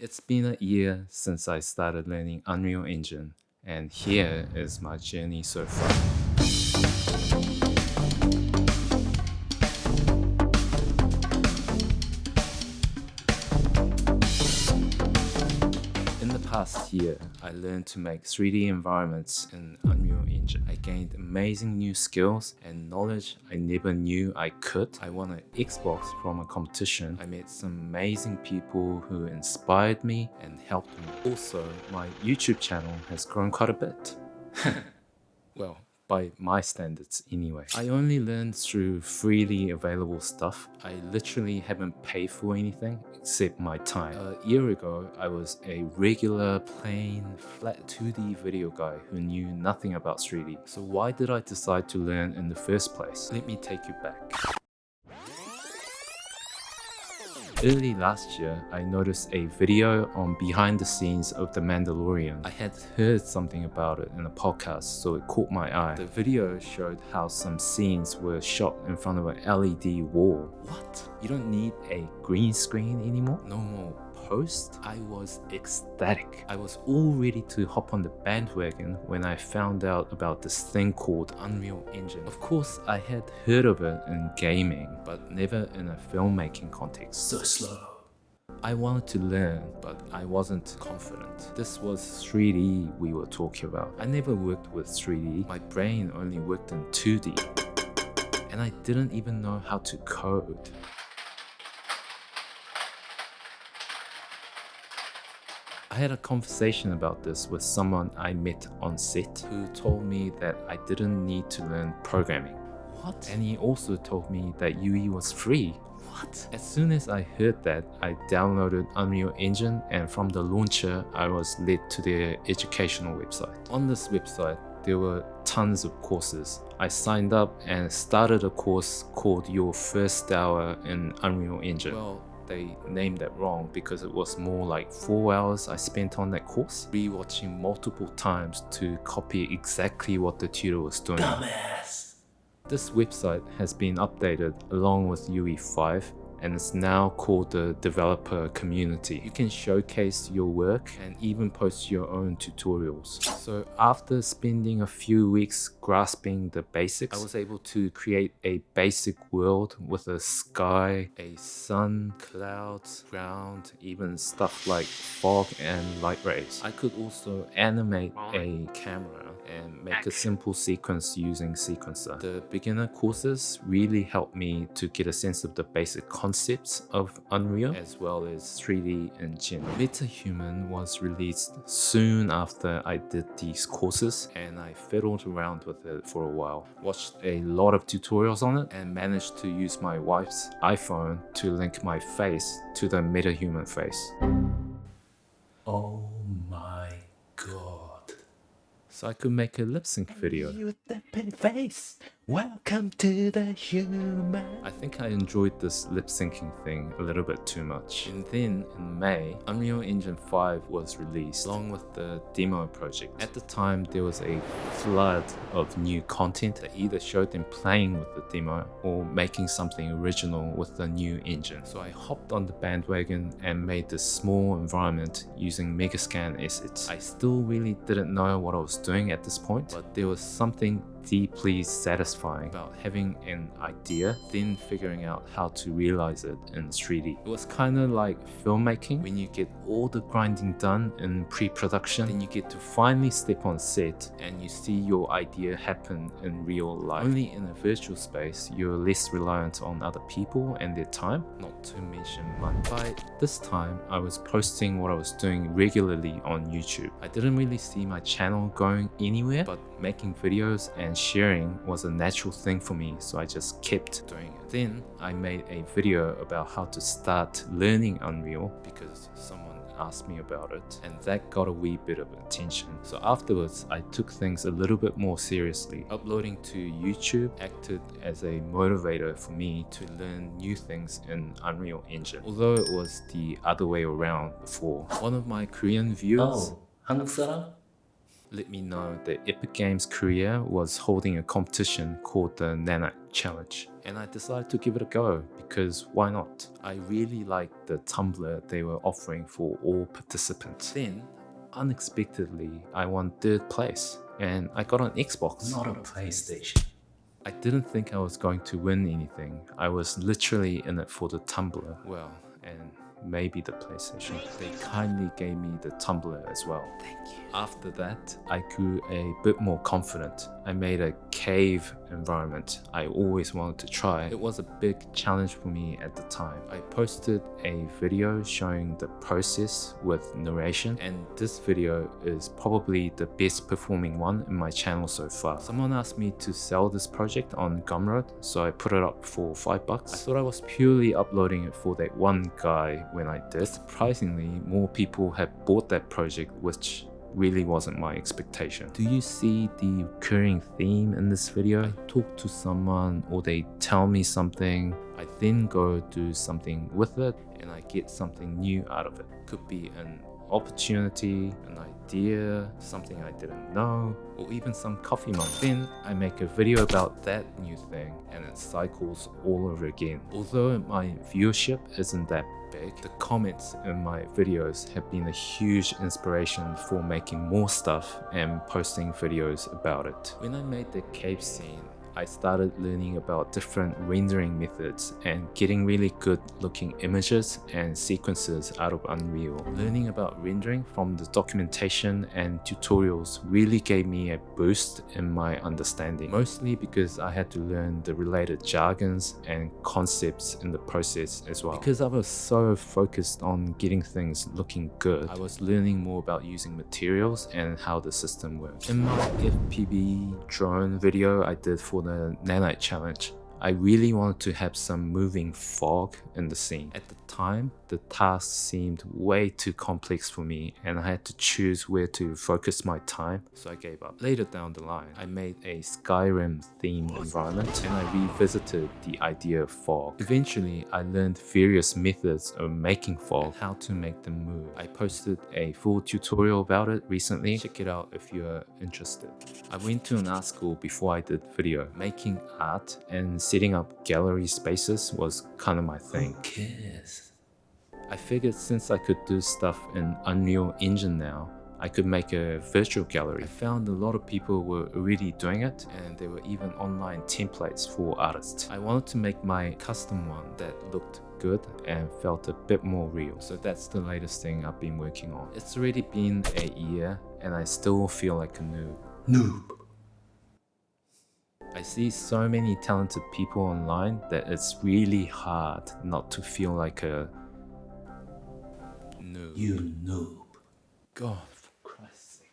It's been a year since I started learning Unreal Engine, and here is my journey so far. In the past year, I learned to make 3D environments in Unreal Engine. I gained amazing new skills and knowledge I never knew I could. I won an Xbox from a competition. I met some amazing people who inspired me and helped me. Also, my YouTube channel has grown quite a bit. Well, by my standards anyway. I only learned through freely available stuff. I literally haven't paid for anything except my time. A year ago, I was a regular, plain, flat 2D video guy who knew nothing about 3D. So why did I decide to learn in the first place? Let me take you back. Early last year, I noticed a video on behind the scenes of The Mandalorian. I had heard something about it in a podcast, so it caught my eye. The video showed how some scenes were shot in front of an LED wall. What? You don't need a green screen anymore? No more post? I was ecstatic. I was all ready to hop on the bandwagon when I found out about this thing called Unreal Engine. Of course, I had heard of it in gaming, but never in a filmmaking context. So slow. I wanted to learn, but I wasn't confident. This was 3D we were talking about. I never worked with 3D. My brain only worked in 2D. And I didn't even know how to code. I had a conversation about this with someone I met on set who told me that I didn't need to learn programming. What? And he also told me that UE was free. What? As soon as I heard that, I downloaded Unreal Engine, and from the launcher, I was led to their educational website. On this website, there were tons of courses. I signed up and started a course called Your First Hour in Unreal Engine. Well, they named that wrong because it was more like 4 hours I spent on that course, rewatching multiple times to copy exactly what the tutor was doing. Dumbass! This website has been updated along with UE5 and it's now called the developer community. You can showcase your work and even post your own tutorials. So after spending a few weeks grasping the basics, I was able to create a basic world with a sky, a sun, clouds, ground, even stuff like fog and light rays. I could also animate a camera and make a simple sequence using Sequencer. The beginner courses really helped me to get a sense of the basic concepts of Unreal as well as 3D in general. Metahuman was released soon after I did these courses and I fiddled around with it for a while. Watched a lot of tutorials on it and managed to use my wife's iPhone to link my face to the Metahuman face. Oh my god. So I could make a lip sync video. You with that pretty face. Welcome to the human. I think I enjoyed this lip syncing thing a little bit too much. And then in May, Unreal Engine 5 was released along with the demo project. At the time, there was a flood of new content that either showed them playing with the demo or making something original with the new engine. So I hopped on the bandwagon and made this small environment using Megascan assets. I still really didn't know what I was doing at this point, but there was something deeply satisfying about having an idea, then figuring out how to realize it in 3D. It was kind of like filmmaking. When you get all the grinding done in pre-production, then you get to finally step on set and you see your idea happen in real life. Only in a virtual space, you're less reliant on other people and their time, not to mention money. By this time, I was posting what I was doing regularly on YouTube. I didn't really see my channel going anywhere, but making videos and sharing was a natural thing for me, so I just kept doing it. Then I made a video about how to start learning Unreal because someone asked me about it, and that got a wee bit of attention. So afterwards, I took things a little bit more seriously. Uploading to YouTube acted as a motivator for me to learn new things in Unreal Engine, although it was the other way around before. One of my Korean viewers, 한국 사람? Let me know that Epic Games Korea was holding a competition called the Nanite Challenge. and I decided to give it a go because why not? I really liked the tuMbler they were offering for all participants. Then, unexpectedly, I won 3rd place and I got an Xbox, Not a PlayStation. I didn't think I was going to win anything. I was literally in it for the tuMbler. Well, and maybe the PlayStation. They kindly gave me the tuMbler as well. Thank you. After that, I grew a bit more confident. I made a cave environment I always wanted to try. It was a big challenge for me at the time. I posted a video showing the process with narration, and this video is probably the best performing one in my channel so far. Someone asked me to sell this project on Gumroad, so I put it up for $5. I thought I was purely uploading it for that one guy when I did. Surprisingly, more people have bought that project, which really wasn't my expectation. Do you see the recurring theme in this video? I talk to someone or they tell me something, I then go do something with it and I get something new out of it. Could be an opportunity, an idea, something I didn't know, or even some coffee moment. Then I make a video about that new thing and it cycles all over again. Although my viewership isn't that big, the comments in my videos have been a huge inspiration for making more stuff and posting videos about it. When I made the cave scene, I started learning about different rendering methods and getting really good looking images and sequences out of Unreal. Learning about rendering from the documentation and tutorials really gave me a boost in my understanding, mostly because I had to learn the related jargons and concepts in the process as well. Because I was so focused on getting things looking good, I was learning more about using materials and how the system works. In my FPV drone video I did for the Nanite challenge, I really wanted to have some moving fog in the scene. At the time, the task seemed way too complex for me and I had to choose where to focus my time, so I gave up. Later down the line, I made a Skyrim themed environment and I revisited the idea of fog. Eventually, I learned various methods of making fog and how to make them move. I posted a full tutorial about it recently. Check it out if you're interested. I went to an art school before I did the video. Making art and setting up gallery spaces was kind of my thing. Who cares? I figured since I could do stuff in Unreal Engine now, I could make a virtual gallery. I found a lot of people were already doing it and there were even online templates for artists. I wanted to make my custom one that looked good and felt a bit more real. So that's the latest thing I've been working on. It's already been a year and I still feel like a noob. Noob. I see so many talented people online that it's really hard not to feel like a noob. You noob. God, for Christ's sake.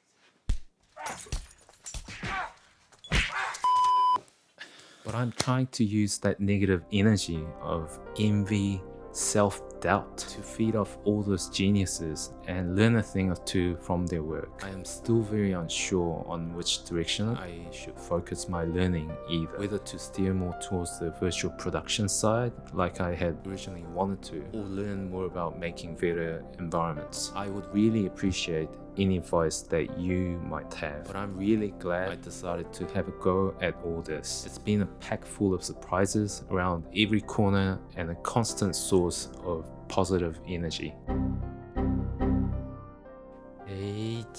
But I'm trying to use that negative energy of envy, self-doubt to feed off all those geniuses and learn a thing or two from their work. I am still very unsure on which direction I should focus my learning either. Whether to steer more towards the virtual production side like I had originally wanted to, or learn more about making better environments. I would really appreciate any advice that you might have. But I'm really glad I decided to have a go at all this. It's been a pack full of surprises around every corner and a constant source of positive energy.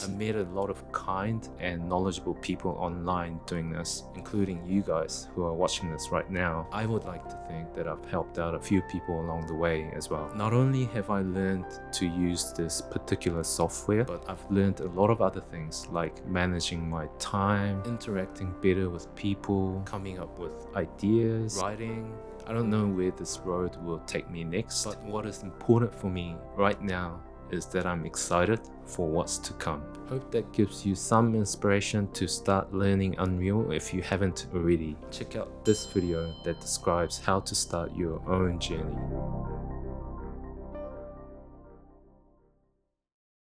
I met a lot of kind and knowledgeable people online doing this, including you guys who are watching this right now. I would like to think that I've helped out a few people along the way as well. Not only have I learned to use this particular software, but I've learned a lot of other things like managing my time, interacting better with people, coming up with ideas, writing. I don't know where this road will take me next, but what is important for me right now is that I'm excited for what's to come. Hope that gives you some inspiration to start learning Unreal if you haven't already. Check out this video that describes how to start your own journey.